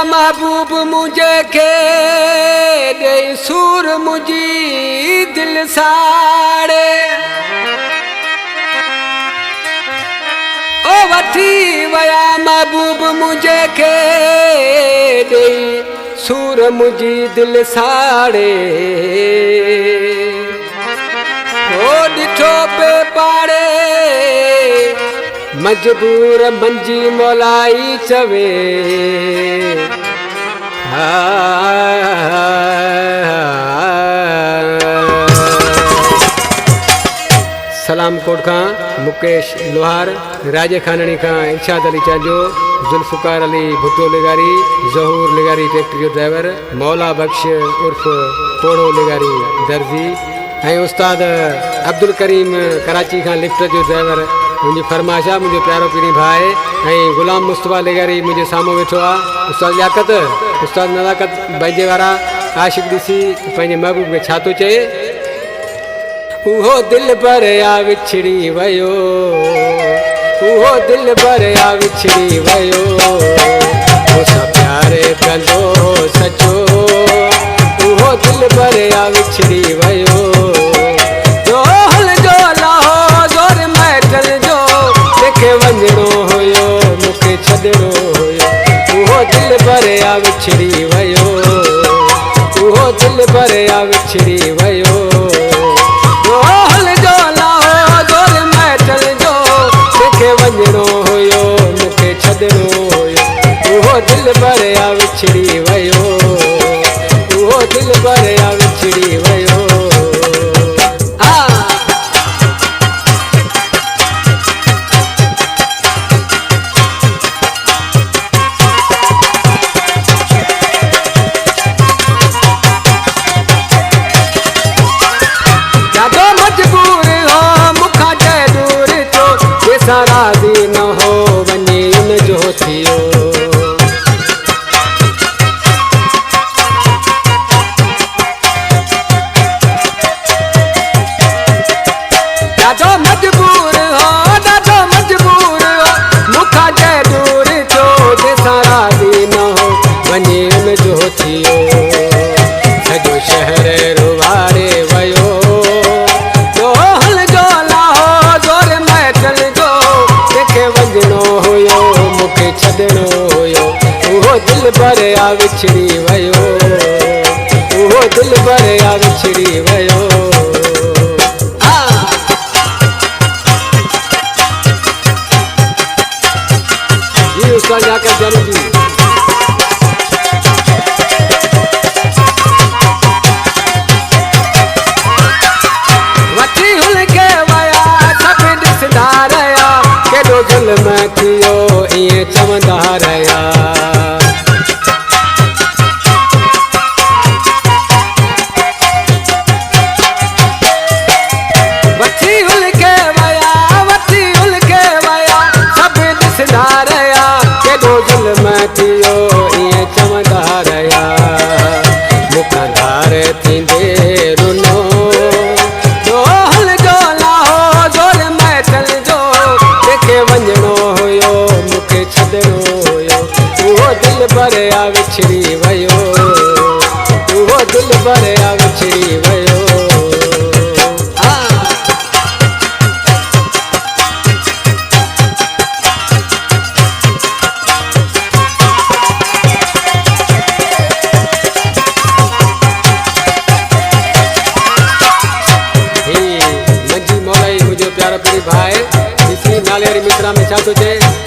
महबूब मुझे के दे सूर मुझी दिल साड़े ओ वठी वया महबूब मुझे के दे सूर मुझी दिल साड़े ओ डिठो पे पाड़े मजबूर मंजी मोलाई चवे सलाम कोट का मुकेश लोहार राजे खानणी का इरशाद अली चांजो जुल्फकार अली भुट्टो लेगारी जहूर लेगारी ट्रैक्टर जो ड्राइवर मौला बख्श उर्फ पोड़ो लेगारी दर्जी ऐं उस्ताद अब्दुल करीम कराची का लिफ्ट जो ड्राइवर मुझे फरमाशा मुझे प्यारो पीरी भाई ऐं गुलाम मुस्तफा लेगारी मुझे सामो वेठो आहे उस्ताद लियाकत उस्ताद नज़ाकत बैजे वारा आशिक ॾिसी पंहिंजे महबूब खे छा थो चए उहो दिल पर आ विछड़ी वयो उहो दिल पर आ विछड़ी वयो मूंसां प्यारे कंदो सचो उहो दिल पर आ विछड़ी वयो जो हल जो लाहो जोर मैटल जो मूंखे वञिणो हुयो मूंखे छॾिणो हुयो उहो दिल पर आ विछड़ी वयो उहो दिल पर आ विछड़ी वयो वञिणो हुयो मूंखे छॾिणो हुयो उहो दिल पर आ विछड़ी वयो उहो दिल पर आ विछड़ी वयो ॾाढो मजबूर हो मूंखां जंहिं दूर थियो जंहिंसां राज़ी न हो वञे उन जो थियो ॾाढो मजबूर हो मूंखां जंहिं दूर थियो जंहिंसां राज़ी न हो वञे उन जो थियो सॼो शहर रुवारे वयो छॾिणो हुयो उहो दिल पर आ विछड़ी वयो उहो दिल पर आ विछड़ी वयो जी उस्ताद जाकर चलो जी वठी हुल के वया सब ॾिसंदा रहिया केॾो ज़ुल्म थियो इएं चवंदा रहिया वठी हुल के वया सभु ॾिसंदा रहिया केॾो ज़ुल्म थियो इएं चवंदा रहिया मूंखां धार थींदे रुनो जो हल जो लाहो जोर मैटल जो कंहिंखे वञिणो हुयो मूंखे छॾिणो हुयो उहो दिल पर आ विछड़ी वयो उहो दिल पर आ विछड़ी वयो मंजी मौलाई मुझे प्यारा पीरी भाई इसी नाले वारी मित्रा में छा थो चए